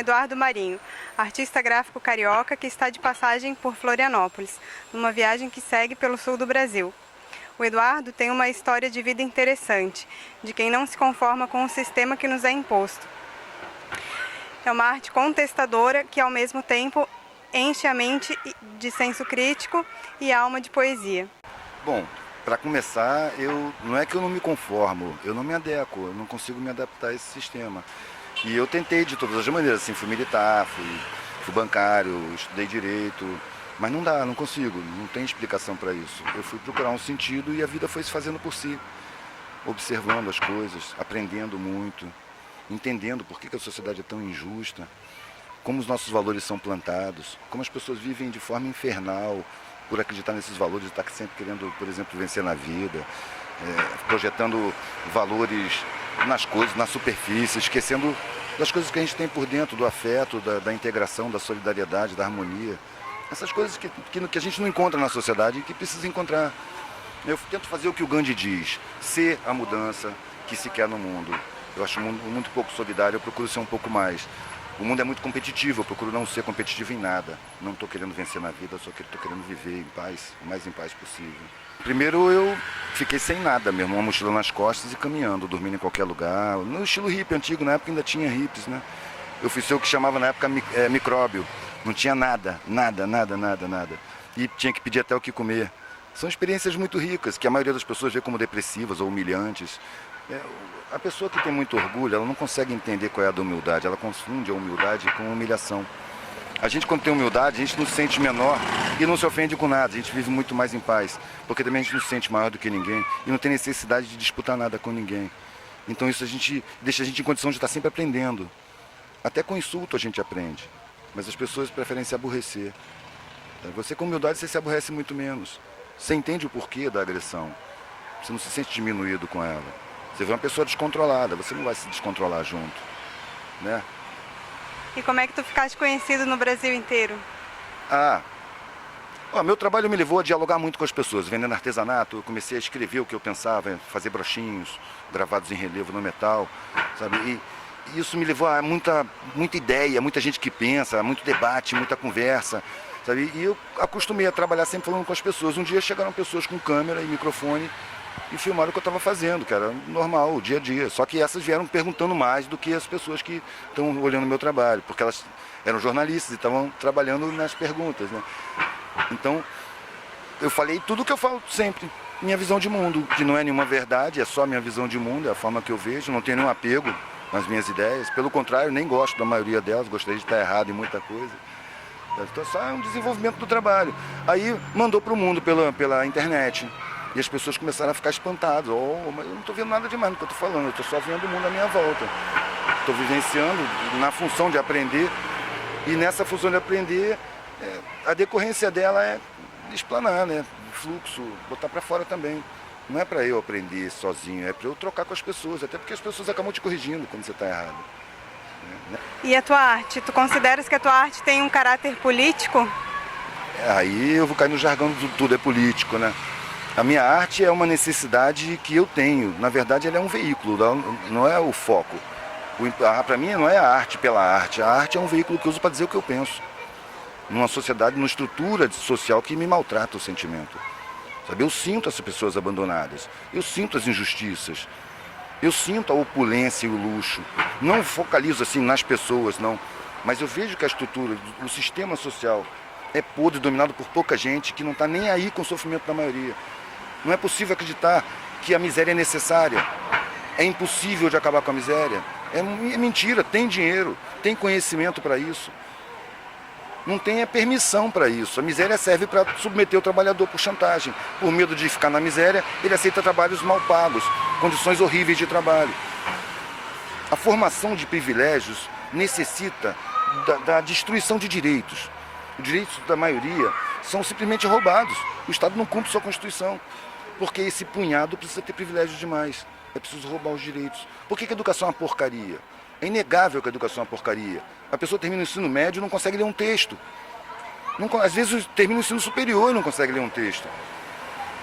Eduardo Marinho, artista gráfico carioca que está de passagem por Florianópolis, numa viagem que segue pelo sul do Brasil. O Eduardo tem uma história de vida interessante, de quem não se conforma com o sistema que nos é imposto. É uma arte contestadora que, ao mesmo tempo, enche a mente de senso crítico e alma de poesia. Bom, para começar, não é que eu não me conformo, eu não me adequo, eu não consigo me adaptar a esse sistema. E eu tentei de todas as maneiras, assim, fui militar, fui bancário, estudei direito, mas não dá, não consigo, não tem explicação para isso. Eu fui procurar um sentido e a vida foi se fazendo por si, observando as coisas, aprendendo muito, entendendo por que a sociedade é tão injusta, como os nossos valores são plantados, como as pessoas vivem de forma infernal por acreditar nesses valores e estar sempre querendo, por exemplo, vencer na vida, projetando valores nas coisas, na superfície, esquecendo das coisas que a gente tem por dentro, do afeto, da integração, da solidariedade, da harmonia. Essas coisas que a gente não encontra na sociedade e que precisa encontrar. Eu tento fazer o que o Gandhi diz, ser a mudança que se quer no mundo. Eu acho o mundo muito pouco solidário, eu procuro ser um pouco mais. O mundo é muito competitivo, eu procuro não ser competitivo em nada. Não estou querendo vencer na vida, só que estou querendo viver em paz, o mais em paz possível. Primeiro eu fiquei sem nada mesmo, uma mochila nas costas e caminhando, dormindo em qualquer lugar. No estilo hippie antigo, na época ainda tinha hippies, né? Eu fui ser o que chamava na época micróbio. Não tinha nada. E tinha que pedir até o que comer. São experiências muito ricas, que a maioria das pessoas vê como depressivas ou humilhantes. A pessoa que tem muito orgulho, ela não consegue entender qual é a da humildade, ela confunde a humildade com a humilhação. A gente, quando tem humildade, a gente não se sente menor e não se ofende com nada, a gente vive muito mais em paz, porque também a gente não se sente maior do que ninguém e não tem necessidade de disputar nada com ninguém. Então isso deixa a gente em condição de estar sempre aprendendo. Até com insulto a gente aprende, mas as pessoas preferem se aborrecer. Você com humildade, você se aborrece muito menos. Você entende o porquê da agressão, você não se sente diminuído com ela. Você vê uma pessoa descontrolada, você não vai se descontrolar junto, né? E como é que tu ficaste conhecido no Brasil inteiro? Meu trabalho me levou a dialogar muito com as pessoas. Vendendo artesanato, eu comecei a escrever o que eu pensava, fazer brochinhos gravados em relevo no metal, sabe? E isso me levou a muita ideia, muita gente que pensa, muito debate, muita conversa, sabe? E eu acostumei a trabalhar sempre falando com as pessoas. Um dia chegaram pessoas com câmera e microfone e filmaram o que eu estava fazendo, que era normal, o dia a dia. Só que essas vieram perguntando mais do que as pessoas que estão olhando o meu trabalho, porque elas eram jornalistas e estavam trabalhando nas perguntas, né? Então, eu falei tudo o que eu falo sempre, minha visão de mundo, que não é nenhuma verdade, é só minha visão de mundo, é a forma que eu vejo, não tenho nenhum apego nas minhas ideias. Pelo contrário, nem gosto da maioria delas, gostaria de estar errado em muita coisa. Então, só é um desenvolvimento do trabalho. Aí, mandou para o mundo pela internet. E as pessoas começaram a ficar espantadas. Mas eu não estou vendo nada demais no que eu estou falando, eu estou só vendo o mundo à minha volta. Estou vivenciando na função de aprender. E nessa função de aprender, a decorrência dela é explanar, né? O fluxo, botar para fora também. Não é para eu aprender sozinho, é para eu trocar com as pessoas. Até porque as pessoas acabam te corrigindo quando você está errado. E a tua arte? Tu consideras que a tua arte tem um caráter político? Aí eu vou cair no jargão do tudo é político, né? A minha arte é uma necessidade que eu tenho. Na verdade, ela é um veículo, não é o foco. Para mim, não é a arte pela arte. A arte é um veículo que eu uso para dizer o que eu penso. Numa sociedade, numa estrutura social que me maltrata o sentimento. Sabe? Eu sinto essas pessoas abandonadas. Eu sinto as injustiças. Eu sinto a opulência e o luxo. Não focalizo assim nas pessoas, não. Mas eu vejo que a estrutura, o sistema social é podre, dominado por pouca gente que não está nem aí com o sofrimento da maioria. Não é possível acreditar que a miséria é necessária. É impossível de acabar com a miséria. É mentira, tem dinheiro, tem conhecimento para isso. Não tem permissão para isso. A miséria serve para submeter o trabalhador por chantagem. Por medo de ficar na miséria, ele aceita trabalhos mal pagos, condições horríveis de trabalho. A formação de privilégios necessita da destruição de direitos. Os direitos da maioria são simplesmente roubados. O Estado não cumpre sua Constituição, porque esse punhado precisa ter privilégios demais. É preciso roubar os direitos. Por que a educação é uma porcaria? É inegável que a educação é uma porcaria. A pessoa termina o ensino médio e não consegue ler um texto. Às vezes termina o ensino superior e não consegue ler um texto.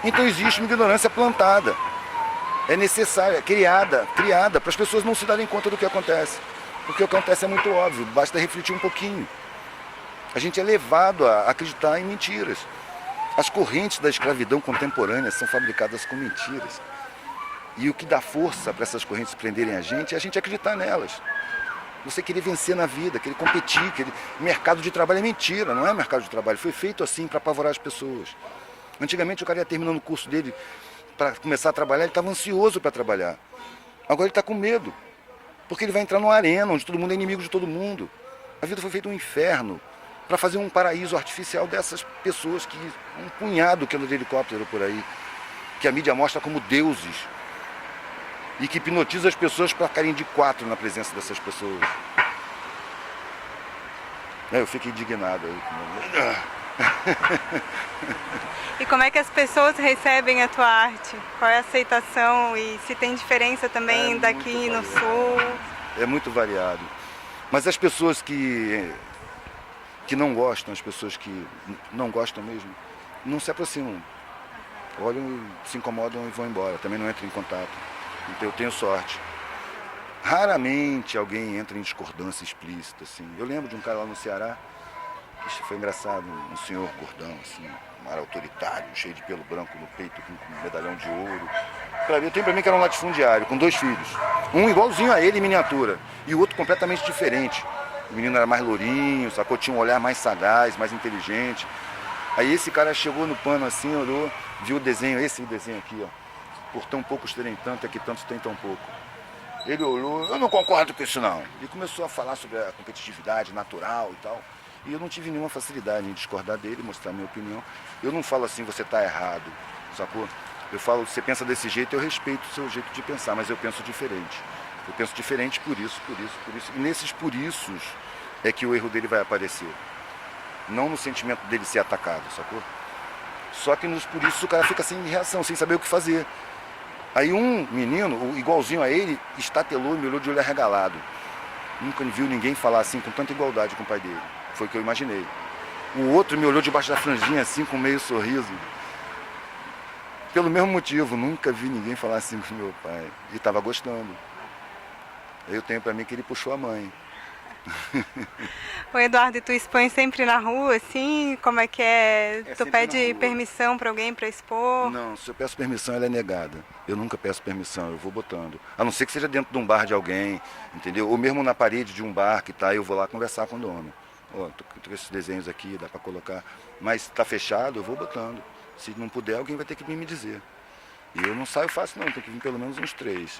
Então existe uma ignorância plantada. É necessária, criada para as pessoas não se darem conta do que acontece. Porque o que acontece é muito óbvio, basta refletir um pouquinho. A gente é levado a acreditar em mentiras. As correntes da escravidão contemporânea são fabricadas com mentiras. E o que dá força para essas correntes prenderem a gente é a gente acreditar nelas. Você querer vencer na vida, querer competir, mercado de trabalho é mentira, não é mercado de trabalho. Foi feito assim para apavorar as pessoas. Antigamente o cara ia terminando o curso dele para começar a trabalhar, ele estava ansioso para trabalhar. Agora ele está com medo, porque ele vai entrar numa arena onde todo mundo é inimigo de todo mundo. A vida foi feita um inferno para fazer um paraíso artificial dessas pessoas que um punhado que anda de helicóptero por aí, que a mídia mostra como deuses e que hipnotiza as pessoas para ficarem de quatro na presença dessas pessoas. Eu fico indignado aí. E como é que as pessoas recebem a tua arte? Qual é a aceitação e se tem diferença também daqui no sul? É muito variado. Mas as pessoas que não gostam, as pessoas que não gostam mesmo, não se aproximam. Olham, se incomodam e vão embora. Também não entram em contato. Então eu tenho sorte. Raramente alguém entra em discordância explícita, assim. Eu lembro de um cara lá no Ceará, que foi engraçado, um senhor gordão, assim, um ar autoritário, cheio de pelo branco no peito, com um medalhão de ouro. Eu tenho pra mim que era um latifundiário, com 2 filhos. Um igualzinho a ele em miniatura, e o outro completamente diferente. O menino era mais lourinho, sacou? Tinha um olhar mais sagaz, mais inteligente. Aí esse cara chegou no pano assim, olhou, viu o desenho, esse desenho aqui, ó. Por tão poucos terem tanto, é que tantos têm tão pouco. Ele olhou, eu não concordo com isso não. E começou a falar sobre a competitividade natural e tal. E eu não tive nenhuma facilidade em discordar dele, mostrar a minha opinião. Eu não falo assim, você está errado, sacou? Eu falo, você pensa desse jeito, eu respeito o seu jeito de pensar, mas eu penso diferente. Eu penso diferente por isso. E nesses por isso é que o erro dele vai aparecer. Não no sentimento dele ser atacado, sacou? Só que nos por isso o cara fica sem reação, sem saber o que fazer. Aí um menino, igualzinho a ele, estatelou e me olhou de olho arregalado. Nunca viu ninguém falar assim com tanta igualdade com o pai dele. Foi o que eu imaginei. O outro me olhou debaixo da franjinha assim, com meio sorriso. Pelo mesmo motivo, nunca vi ninguém falar assim com meu pai. E estava gostando. Eu tenho pra mim que ele puxou a mãe. O Eduardo, e tu expõe sempre na rua, assim? Como é que é? Tu pede permissão para alguém para expor? Não, se eu peço permissão, ela é negada. Eu nunca peço permissão, eu vou botando. A não ser que seja dentro de um bar de alguém, entendeu? Ou mesmo na parede de um bar que tá, eu vou lá conversar com o dono. Ó, tô com esses desenhos aqui, dá para colocar. Mas tá fechado, eu vou botando. Se não puder, alguém vai ter que vir me dizer. E eu não saio fácil não, tem que vir pelo menos uns 3.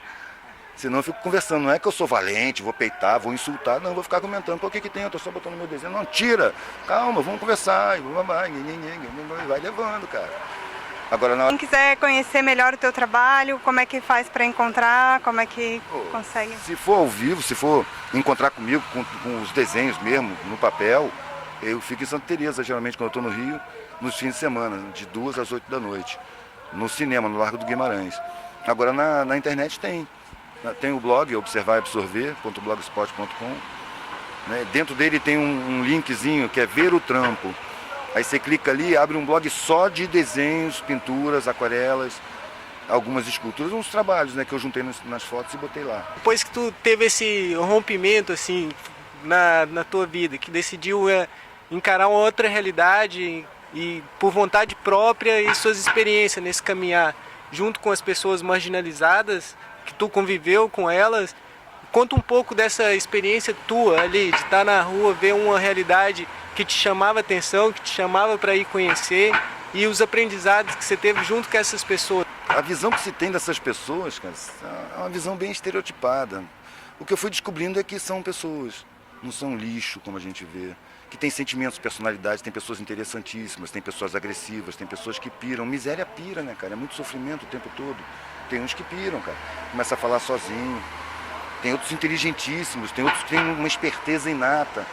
Senão eu fico conversando, não é que eu sou valente, vou peitar, vou insultar, não, eu vou ficar comentando, pô, o que tem, eu tô só botando meu desenho, não, tira, calma, vamos conversar, e vai levando, cara. Agora, Quem quiser conhecer melhor o teu trabalho, como é que faz para encontrar, como é que consegue? Se for ao vivo, se for encontrar comigo, com os desenhos mesmo, no papel, eu fico em Santa Teresa, geralmente, quando eu estou no Rio, nos fins de semana, de 2 às 8 da noite, no cinema, no Largo do Guimarães. Agora, na internet tem o blog, observarabsorver.blogspot.com, né? Dentro dele tem um linkzinho que é Ver o Trampo. Aí você clica ali e abre um blog só de desenhos, pinturas, aquarelas, algumas esculturas, uns trabalhos, né, que eu juntei nas fotos e botei lá. Depois que tu teve esse rompimento assim na tua vida, que decidiu encarar uma outra realidade e por vontade própria e suas experiências nesse caminhar junto com as pessoas marginalizadas, que tu conviveu com elas, conta um pouco dessa experiência tua ali, de estar na rua, ver uma realidade que te chamava atenção, que te chamava para ir conhecer, e os aprendizados que você teve junto com essas pessoas. A visão que se tem dessas pessoas, cara, é uma visão bem estereotipada. O que eu fui descobrindo é que são pessoas, não são lixo como a gente vê, que tem sentimentos, personalidades, tem pessoas interessantíssimas, tem pessoas agressivas, tem pessoas que piram. Miséria pira, né, cara? É muito sofrimento o tempo todo. Tem uns que piram, cara. Começa a falar sozinho. Tem outros inteligentíssimos, tem outros que têm uma esperteza inata.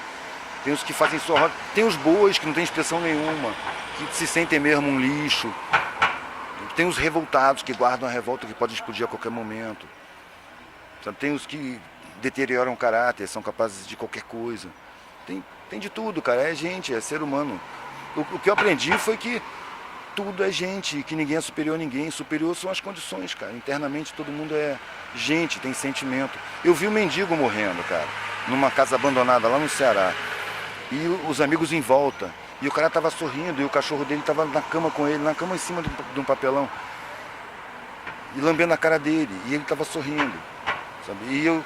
Tem os que fazem só roda. Tem os bois que não têm expressão nenhuma, que se sentem mesmo um lixo. Tem os revoltados que guardam a revolta que pode explodir a qualquer momento. Tem os que deterioram o caráter, são capazes de qualquer coisa. Tem de tudo, cara. É gente, é ser humano. O que eu aprendi foi que tudo é gente, que ninguém é superior a ninguém. Superior são as condições, cara. Internamente todo mundo é gente, tem sentimento. Eu vi o mendigo morrendo, cara. numa casa abandonada lá no Ceará. E os amigos em volta. E o cara estava sorrindo e o cachorro dele estava na cama com ele, na cama em cima de um papelão. E lambendo a cara dele. E ele estava sorrindo. Sabe? E eu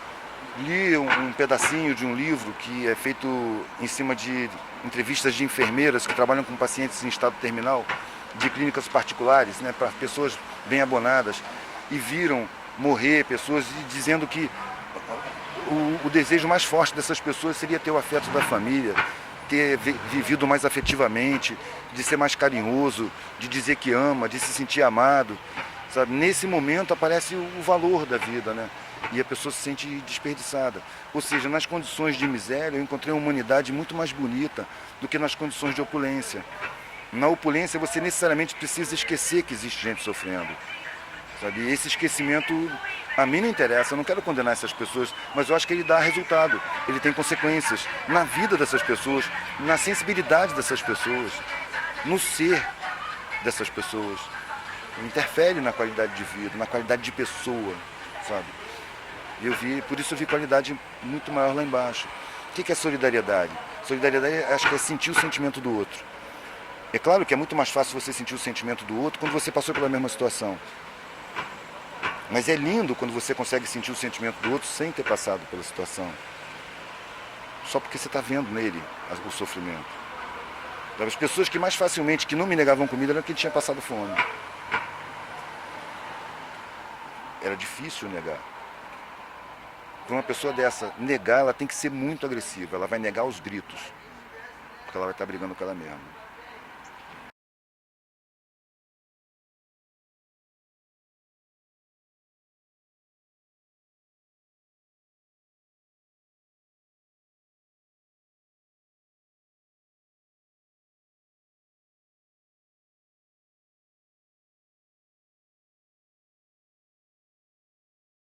li um pedacinho de um livro que é feito em cima de entrevistas de enfermeiras que trabalham com pacientes em estado terminal, de clínicas particulares, né, para pessoas bem abonadas, e viram morrer pessoas dizendo que o desejo mais forte dessas pessoas seria ter o afeto da família, ter vivido mais afetivamente, de ser mais carinhoso, de dizer que ama, de se sentir amado. Sabe? Nesse momento aparece o valor da vida, né? E a pessoa se sente desperdiçada. Ou seja, nas condições de miséria eu encontrei uma humanidade muito mais bonita do que nas condições de opulência. Na opulência você necessariamente precisa esquecer que existe gente sofrendo. Sabe? E esse esquecimento a mim não interessa, eu não quero condenar essas pessoas, mas eu acho que ele dá resultado, ele tem consequências na vida dessas pessoas, na sensibilidade dessas pessoas, no ser dessas pessoas. Interfere na qualidade de vida, na qualidade de pessoa, sabe? Por isso eu vi qualidade muito maior lá embaixo. O que é solidariedade? Solidariedade, acho que é sentir o sentimento do outro. É claro que é muito mais fácil você sentir o sentimento do outro quando você passou pela mesma situação. Mas é lindo quando você consegue sentir o sentimento do outro sem ter passado pela situação. Só porque você está vendo nele o sofrimento. As pessoas que mais facilmente, que não me negavam comida, eram quem tinha passado fome. Era difícil negar. Para uma pessoa dessa negar, ela tem que ser muito agressiva. Ela vai negar aos gritos. Porque ela vai estar brigando com ela mesma.